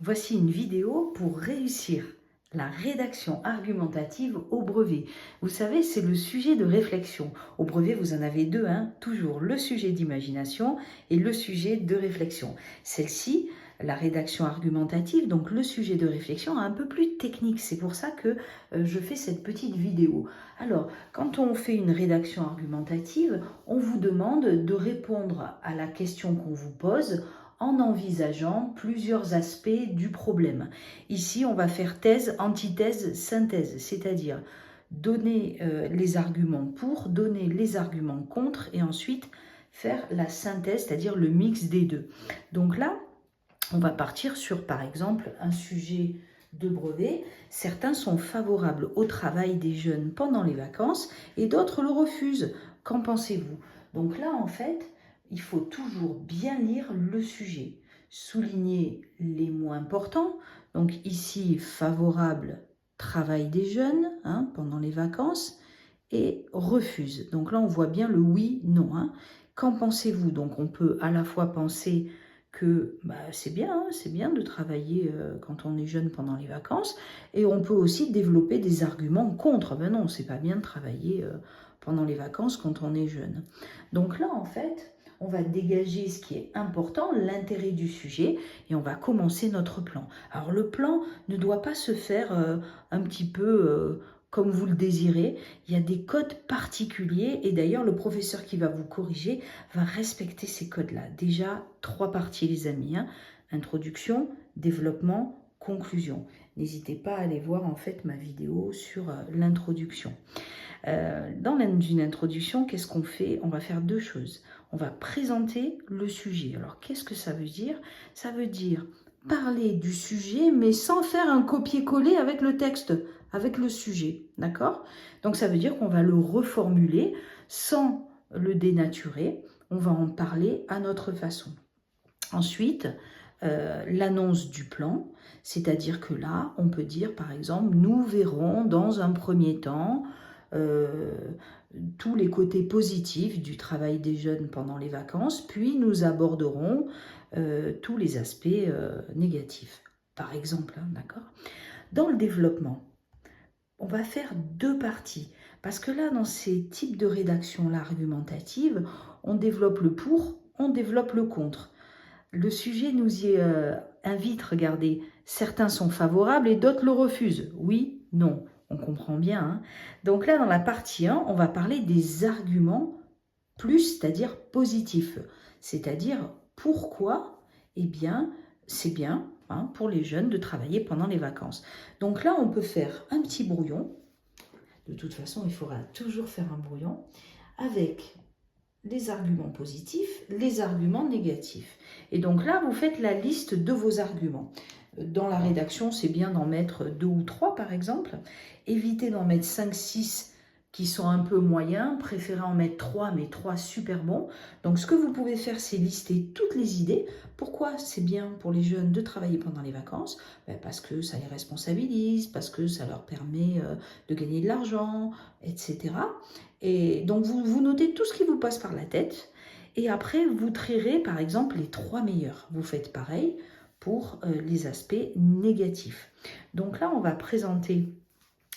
Voici une vidéo pour réussir la rédaction argumentative au brevet. Vous savez, c'est le sujet de réflexion. Au brevet, vous en avez deux, toujours le sujet d'imagination et le sujet de réflexion. Celle-ci, la rédaction argumentative, donc le sujet de réflexion, est un peu plus technique. C'est pour ça que je fais cette petite vidéo. Alors, quand on fait une rédaction argumentative, on vous demande de répondre à la question qu'on vous pose en envisageant plusieurs aspects du problème. Ici, on va faire thèse, antithèse, synthèse, c'est-à-dire donner les arguments pour, donner les arguments contre et ensuite faire la synthèse, c'est-à-dire le mix des deux. Donc là, on va partir sur, par exemple, un sujet de brevet. Certains sont favorables au travail des jeunes pendant les vacances et d'autres le refusent. Qu'en pensez-vous? Donc là, en fait, il faut toujours bien lire le sujet, souligner les mots importants. Donc ici, favorable, travail des jeunes pendant les vacances et refuse. Donc là, on voit bien le oui, non. Qu'en pensez-vous? Donc on peut à la fois penser que c'est bien de travailler quand on est jeune pendant les vacances, et on peut aussi développer des arguments contre. Ben non, c'est pas bien de travailler pendant les vacances quand on est jeune. Donc là, en fait, on va dégager ce qui est important, l'intérêt du sujet, et on va commencer notre plan. Alors le plan ne doit pas se faire un petit peu comme vous le désirez. Il y a des codes particuliers et d'ailleurs le professeur qui va vous corriger va respecter ces codes-là. Déjà, 3 parties les amis, introduction, développement, conclusion. N'hésitez pas à aller voir en fait ma vidéo sur l'introduction. Dans une introduction, qu'est-ce qu'on fait? On va faire 2 choses. On va présenter le sujet. Alors, qu'est-ce que ça veut dire? Ça veut dire parler du sujet, mais sans faire un copier-coller avec le texte, avec le sujet, d'accord? Donc, ça veut dire qu'on va le reformuler sans le dénaturer. On va en parler à notre façon. Ensuite, l'annonce du plan, c'est-à-dire que là, on peut dire, par exemple, nous verrons dans un premier temps euh, tous les côtés positifs du travail des jeunes pendant les vacances, puis nous aborderons tous les aspects négatifs, par exemple, d'accord? Dans le développement, on va faire 2 parties, parce que là, dans ces types de rédaction-là argumentative, on développe le pour, on développe le contre. Le sujet nous y invite, regardez, certains sont favorables et d'autres le refusent. Oui, non, on comprend bien. Donc là, dans la partie 1, on va parler des arguments plus, c'est-à-dire positifs. C'est-à-dire pourquoi, eh bien, c'est bien pour les jeunes de travailler pendant les vacances. Donc là, on peut faire un petit brouillon. De toute façon, il faudra toujours faire un brouillon avec les arguments positifs, les arguments négatifs. Et donc là, vous faites la liste de vos arguments. Dans la rédaction, c'est bien d'en mettre 2 ou 3 par exemple. Évitez d'en mettre 5, 6 qui sont un peu moyens. Préférez en mettre 3, mais 3 super bons. Donc ce que vous pouvez faire, c'est lister toutes les idées. Pourquoi c'est bien pour les jeunes de travailler pendant les vacances? Parce que ça les responsabilise, parce que ça leur permet de gagner de l'argent, etc. Et donc, vous notez tout ce qui vous passe par la tête. Et après, vous trierez, par exemple, les 3 meilleurs. Vous faites pareil pour les aspects négatifs. Donc là, on va présenter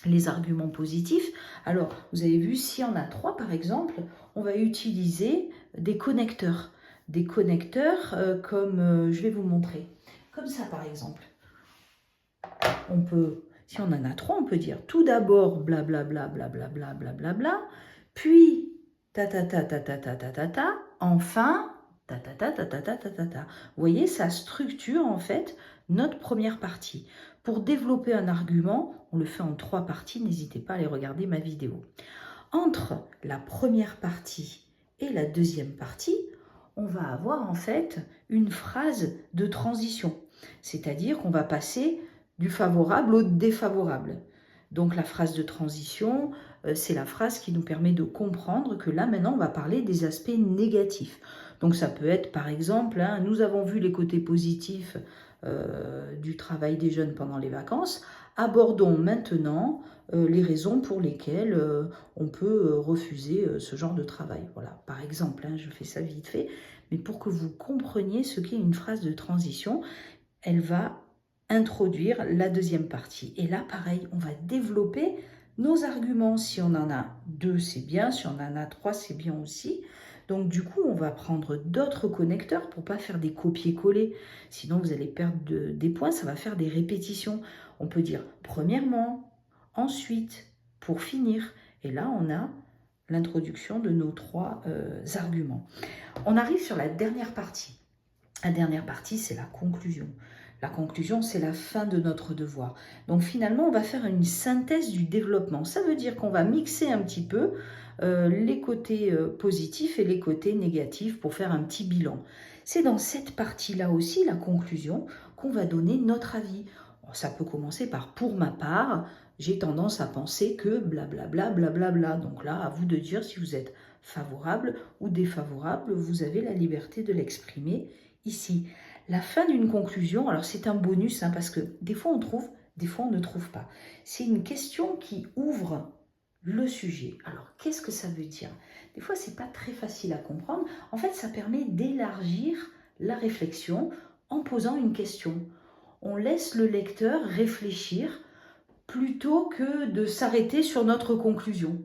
les arguments positifs. Alors, vous avez vu, si on a 3, par exemple, on va utiliser des connecteurs. Des connecteurs comme, je vais vous montrer. Comme ça, par exemple. On peut, si on en a 3, on peut dire tout d'abord blablabla, blablabla, blablabla, puis ta ta ta ta ta ta ta ta ta, enfin ta ta ta ta ta ta ta ta ta. Vous voyez, ça structure en fait notre première partie. Pour développer un argument, on le fait en 3 parties, n'hésitez pas à aller regarder ma vidéo. Entre la première partie et la deuxième partie, on va avoir en fait une phrase de transition. C'est-à-dire qu'on va passer du favorable au défavorable. Donc la phrase de transition, c'est la phrase qui nous permet de comprendre que là maintenant on va parler des aspects négatifs. Donc ça peut être par exemple, nous avons vu les côtés positifs du travail des jeunes pendant les vacances, abordons maintenant les raisons pour lesquelles on peut refuser ce genre de travail. Voilà, par exemple, je fais ça vite fait, mais pour que vous compreniez ce qu'est une phrase de transition, elle va introduire la deuxième partie. Et là, pareil, on va développer nos arguments. Si on en a 2, c'est bien. Si on en a 3, c'est bien aussi. Donc du coup, on va prendre d'autres connecteurs pour ne pas faire des copier-coller. Sinon, vous allez perdre des points, ça va faire des répétitions. On peut dire premièrement, ensuite, pour finir. Et là, on a l'introduction de nos 3 arguments. On arrive sur la dernière partie. La dernière partie, c'est la conclusion. La conclusion, c'est la fin de notre devoir. Donc finalement, on va faire une synthèse du développement. Ça veut dire qu'on va mixer un petit peu les côtés positifs et les côtés négatifs pour faire un petit bilan. C'est dans cette partie-là aussi, la conclusion, qu'on va donner notre avis. Ça peut commencer par « pour ma part », j'ai tendance à penser que blablabla, blablabla. Donc là, à vous de dire si vous êtes favorable ou défavorable, vous avez la liberté de l'exprimer ici. La fin d'une conclusion, alors c'est un bonus parce que des fois on trouve, des fois on ne trouve pas. C'est une question qui ouvre le sujet. Alors qu'est-ce que ça veut dire? Des fois c'est pas très facile à comprendre. En fait ça permet d'élargir la réflexion en posant une question. On laisse le lecteur réfléchir plutôt que de s'arrêter sur notre conclusion.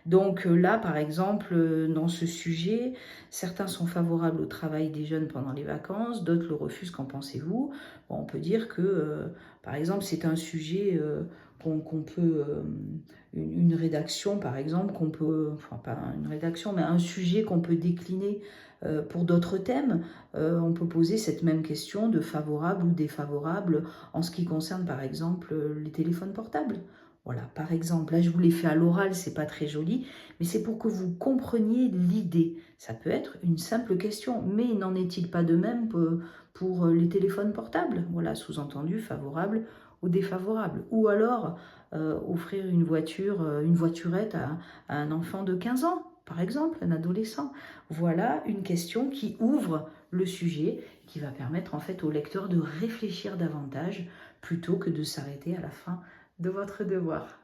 Donc là, par exemple, dans ce sujet, certains sont favorables au travail des jeunes pendant les vacances, d'autres le refusent, qu'en pensez-vous? Bon, on peut dire que, par exemple, c'est un sujet qu'on peut, une rédaction, par exemple, qu'on peut, enfin pas une rédaction, mais un sujet qu'on peut décliner pour d'autres thèmes. On peut poser cette même question de favorable ou défavorable en ce qui concerne, par exemple, les téléphones portables. Voilà, par exemple, là je vous l'ai fait à l'oral, c'est pas très joli, mais c'est pour que vous compreniez l'idée. Ça peut être une simple question, mais n'en est-il pas de même pour les téléphones portables? Voilà, sous-entendu, favorable ou défavorable. Ou alors, offrir une voiture, une voiturette à un enfant de 15 ans, par exemple, un adolescent. Voilà une question qui ouvre le sujet, qui va permettre en fait au lecteur de réfléchir davantage, plutôt que de s'arrêter à la fin de votre devoir.